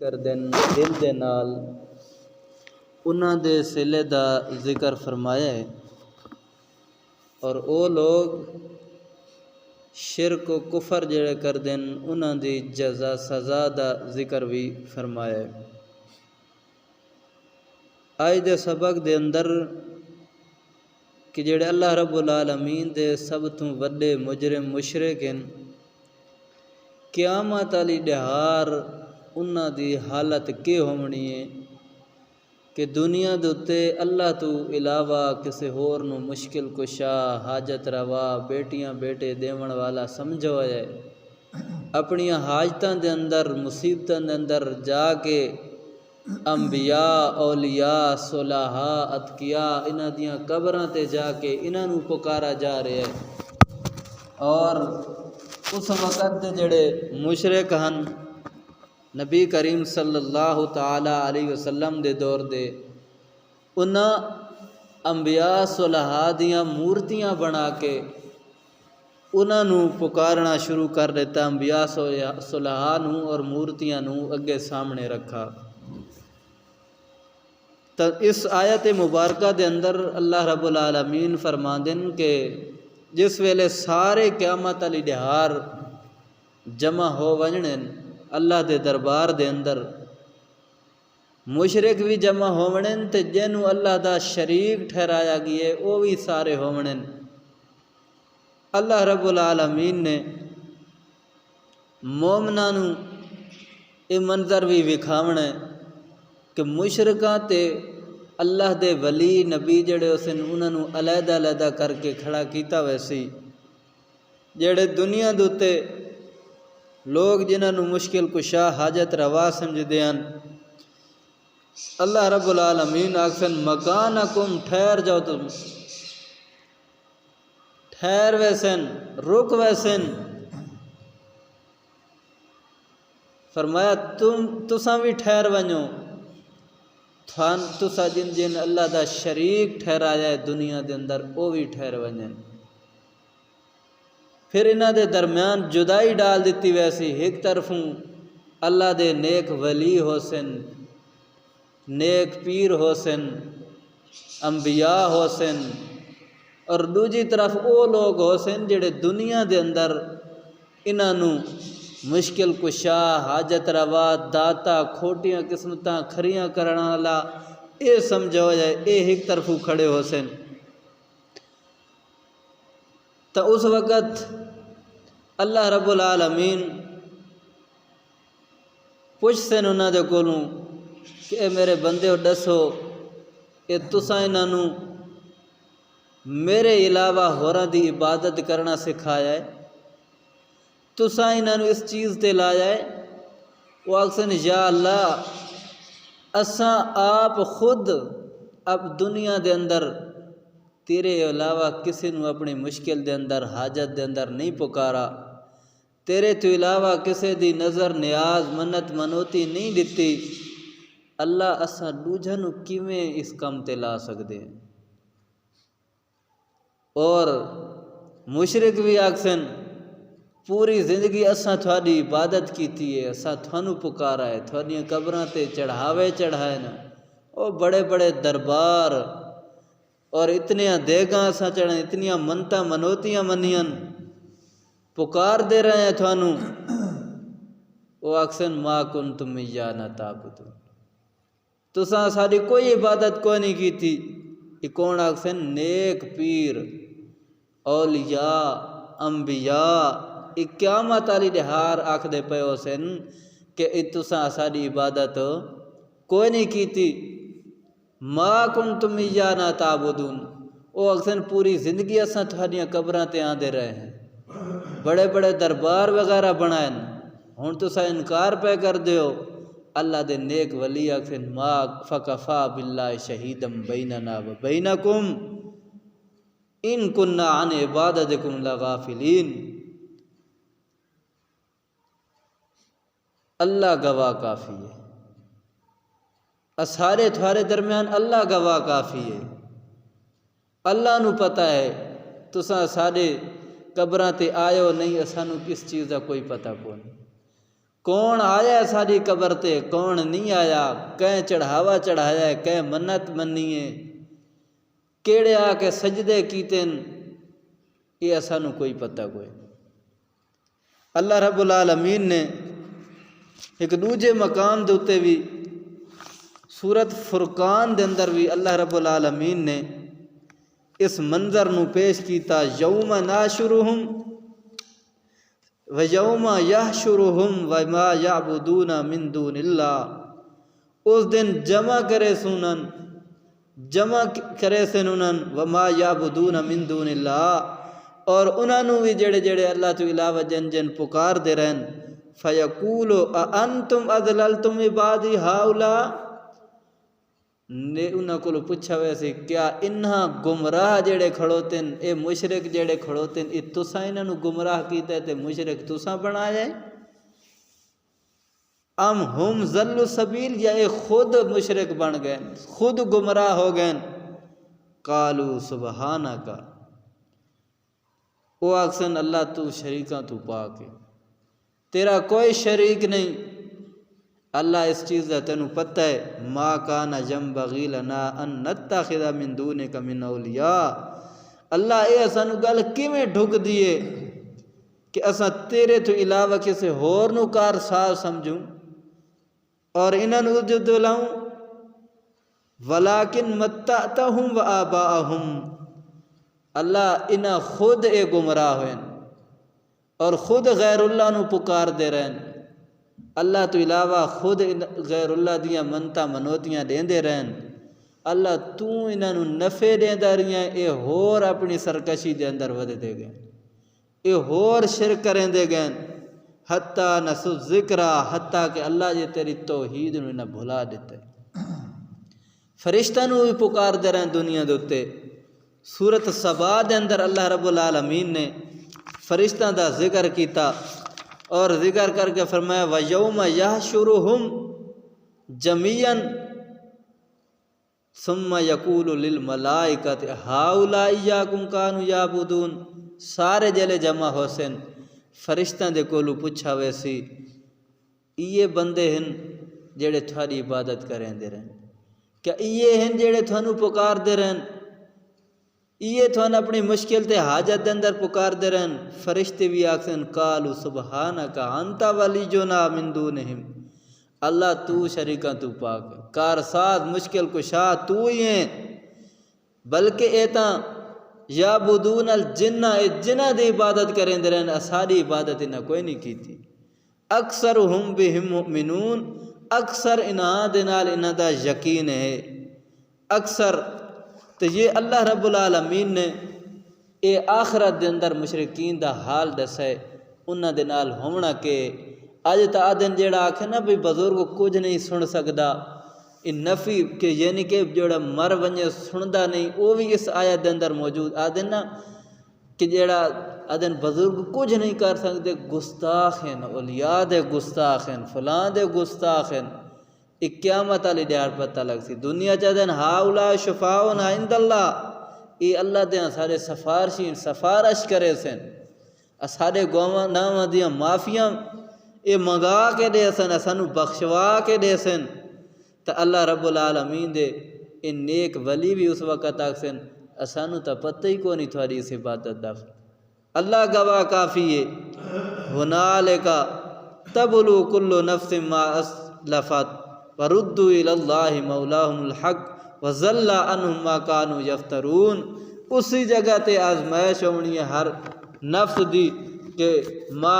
کردن دل دے نال انہاں دے صلے دا ذکر فرمایا ہے، اور او لوگ شرک و کفر جڑے کردن انہاں دی جزا سزا دا ذکر بھی فرمایا ہے۔ آج دے سبق دے اندر کہ جڑے اللہ رب العالمین دے سب تو وڈے مجرم مشرک ہیں، قیامت والی دہار انہاں دی حالت کی ہونی ہے کہ دنیا دے اتے اللہ تو علاوہ کسی ہور نو مشکل کشا، حاجت روا، بیٹیاں بیٹے دیون والا سمجھو جائے، اپنی حاجتاں دے اندر مصیبتاں دے اندر جا کے انبیاء، اولیاء، صلحاء، اتقیاء انہاں دیاں قبراں تے جا کے انہاں نو پکارا جا رہا ہے۔ اور اس وقت دے جڑے مشرک ہن، نبی کریم صلی اللہ تعالی علیہ وسلم دے دور دے انہاں انبیاء صلحاء دیاں مورتیاں بنا کے انہاں نو پکارنا شروع کر دیتا، انبیاء صلحاء نو اور مورتیاں نو اگے سامنے رکھا۔ تو اس آیت مبارکہ دے اندر اللہ رب العالمین فرماندن کہ جس ویلے سارے قیامت علی دہار جمع ہو ونجن اللہ دے دربار دے اندر، مشرک بھی جمع ہوونن تے جنوں اللہ دا شریک ٹھہرایا گیا وہ بھی سارے ہوونن۔ اللہ رب العالمین نے مومناں نو یہ منظر بھی وکھاونا ہے کہ مشرکاں تے اللہ دے ولی نبی جڑے اسن انہاں نو علیحدہ علیحدہ کر کے کھڑا کیتا ویسی، جڑے دنیا دے اتے لوگ جنہاں نو مشکل کشا حاجت روا سمجھدے ہیں، اللہ رب العالمین آکھن مکانکم ٹھہر جاؤ، تم ٹھہر ویسن، رک ویسن، فرمایا تساں بھی ٹھہر ونجو، تساں جن جن اللہ دا شریک ٹھہرایا ہے دنیا دے اندر وہ بھی ٹھہر ونجن۔ پھر انہاں دے درمیان جدائی ڈال دیتی ویسی، ایک طرفوں اللہ دے نیک ولی ہو سن، نیک پیر ہو سن، انبیاء ہو سن، اور دوجی طرف وہ لوگ ہو سن جڑے دنیا دے اندر انہاں نو مشکل کشا، حاجت روا، داتا، کھوٹیاں قسمتاں کھریاں کرنا والا اے سمجھو جائے، اے ایک طرفوں کھڑے ہو سن۔ تو اس وقت اللہ رب العالمین پوچھ سن انہاں دے کولوں کہ اے میرے بندے دسو کہ تساں انہاں نو میرے علاوہ ہوراں دی عبادت کرنا سکھایا ہے، تساں انہاں نو اس چیز تے لایا ہے؟ وہ آکھسن یا اللہ اساں آپ خود اب دنیا دے اندر تیرے علاوہ کسی نو اپنی مشکل دے اندر حاجت دے اندر نہیں پکارا، تیرے تو علاوہ کسی دی نظر نیاز منت منوتی نہیں دتی، اللہ اساں دوجھا نو کیویں اس کام تے لا سکدے ہیں؟ اور مشرک بھی آکھسن پوری زندگی اساں تھوڑی عبادت کیتی ہے، اساں تھانوں پکارا ہے، تھوڑیاں قبراں تے چڑھاوے چڑھائے نا، او بڑے بڑے دربار اور اتنیاں دیگاں اساں چڑھائیں، اتنیاں منتاں منوتیاں منیاں، پکار دے رہے ہیں تھانوں۔ وہ آکھسن ما کنتم ایانا تعبدون، تساں ساری کوئی عبادت کوئی نہیں کیتی۔ یہ کون آکھسن؟ نیک پیر، اولیاء، انبیاء، یہ قیامت والی دہار آکھدے پئے ہو سن کہ تساں ساری عبادت کوئی نہیں کیتی۔ ما کنتم ایانا تعبدون، وہ آکھسن پوری زندگی اساں تھوڑیاں قبراں تے آندے رہے ہیں، بڑے بڑے دربار وغیرہ بنائے، ہن تساں انکار پہ کر دیو۔ اللہ دے نیک ولی آکھن ما فکفا باللہ شہیدا بیننا و بینکم ان کننا عن عبادتکم لغافلین، اللہ گواہ کافی ہے، سارے تھارے درمیان اللہ گواہ کافی ہے، اللہ نو پتہ ہے تساں سارے قبراں تے آئے ہو نہیں، اسانوں کس چیز دا کوئی پتہ کون۔ کون آیا ہے ساری قبر تے کون نہیں آیا، کہیں چڑھاوا چڑھایا ہے کہیں منت منی ہے، کیڑے آ کے سجدے کیتے یہ اسانوں کوئی پتہ کوئی۔ اللہ رب العالمین نے ایک دوجے مقام دے اتے بھی سورت فرقان دے اندر بھی اللہ رب العالمین نے اس منظر نو پیش کیتا، یوم ناشرہم وَيَوْمَ يَحْشُرُهُمْ وَمَا يَعْبُدُونَ مِن دُونِ اللَّهِ، اس دن جمع کرے سنن وَمَا يَعْبُدُونَ مِن دُونِ اللَّهِ، اور انہوں بھی جڑے جڑے اللہ تو علاوہ جن جن پکار دے رہن، فَيَقُولُ أَأَنْتُمْ أَضْلَلْتُمْ عِبَادِي هَؤُلَاءِ، نے انہاں کو پوچھا ویسے کیا انہاں گمراہ جڑے کھڑوتن، اے مشرک جڑے کھڑوتن، اے تساں انہاں نو گمراہ کیتا ہے تے مشرک تساں بنایا ہے، ام ہم ضل سبیل، یا اے خود مشرک بن گئے خود گمراہ ہو گئے، قالو سبحانک، او آکسن اللہ تو شریکاں تو پاک ہے، تیرا کوئی شریک نہیں، اللہ اس چیز کا تینوں پتہ ہے، ما کان ینبغی لنا ان نتخذ من دونک من اولیاء، اللہ اے اسانو گل کیویں ڈھک دیے کہ اساں تیرے تو علاوہ کسے ہور نو کار ساز سمجھوں اور انہاں نو سجود لاؤں، ولیکن متعتہم و آباءہم، اللہ انہاں خود اے گمراہ ہوئے اور خود غیر اللہ نو پکار دے رہے ہیں، اللہ تو علاوہ خود غیر اللہ دیاں منتا منوتیاں دیندے رہن، اللہ تو انہاں نو نفع دیندہ رہیاں، اے ہور اپنی سرکشی دے اندر ودے دے گئے، اے ہور شرک کریں دے گئے، حتیٰ نسو ذکرہ، حتیٰ کہ اللہ جے تیری توحید نو انہاں بھلا دیتے، فرشتہ نو بھی پکار دے رہے ہیں دنیا دوتے۔ سورت سبا دے اندر اللہ رب العالمین نے فرشتہ دا ذکر کیتا اور ذکر کر کے فرمایا وَيَوْمَ يَحْشُرُهُمْ جَمِيعًا ثُمَّ يَقُولُ لِلْمَلَائِكَةِ هَؤُلَاءِ إِيَّاكُمْ كَانُوا يَعْبُدُونَ، سارے جلے جمع ہوسن، فرشتاں دے کولو پوچھا ویسی یہ بندے ہیں جڑے تھاری عبادت کریں دے رہن، کیا یہ ہیں جڑے تھانو پکار دے رہن، یہ تھوان اپنی مشکل تے حاجت دے اندر پکار دے رہن، فرشتے بھی آکسن قالوا سبحانک انت ولینا من دونہم، اللہ تو شریکاں تو پاک ہے، کارساز مشکل کشا تو ہی ہیں، بلکہ ایتاں یعبدون الجنہ، اے جنہ دی عبادت کریں دے رہن، ساری عبادت انہاں کوئی نہیں کی تھی، اکثرہم بہم مؤمنون، اکثر انہاں دے نال انہاں دا یقین ہے، اکثر۔ تو یہ اللہ رب العالمین نے اے آخرت دے اندر مشرکین دا حال دسے انہاں دے نال ہونا کہ اج تا آدن جیڑا آکھے نا بھی بزرگ کچھ نہیں سن سکدا، ان نفی کہ یعنی کہ جیڑا مر ونجے سندا نہیں، وہ بھی اس آیت دے اندر موجود، آدن نا کہ جیڑا آدن بزرگ کچھ نہیں کر سکتے، گستاخ ہیں، اولیاء دے گستاخ ہیں، فلان دے گستاخ ہیں، ایک قیامت علی دیار پتہ لگ سی، دنیا چاہدن ہاؤلا شفاؤنا عند اللہ، یہ اللہ دیاں سارے سفارشین سفارش کرے سن، سارے گوما نامہ دیاں معافیاں یہ منگا کے دے سن، اسانو بخشوا کے دے سن، تا اللہ رب العالمین دے ان نیک ولی بھی اس وقت آگ سن، اسانو تا پتہ ہی کو نہیں تھوڑی اس عبادت دا، اللہ گواہ کافی ہے، ہنالکا تبلو کل نفس ما اسلفت وردوا الی اللہ مولاہم الحق وضل عنہم ما کانوا یفترون، اسی جگہ تے آزمائش ہونی ہے ہر نفس دی کہ ما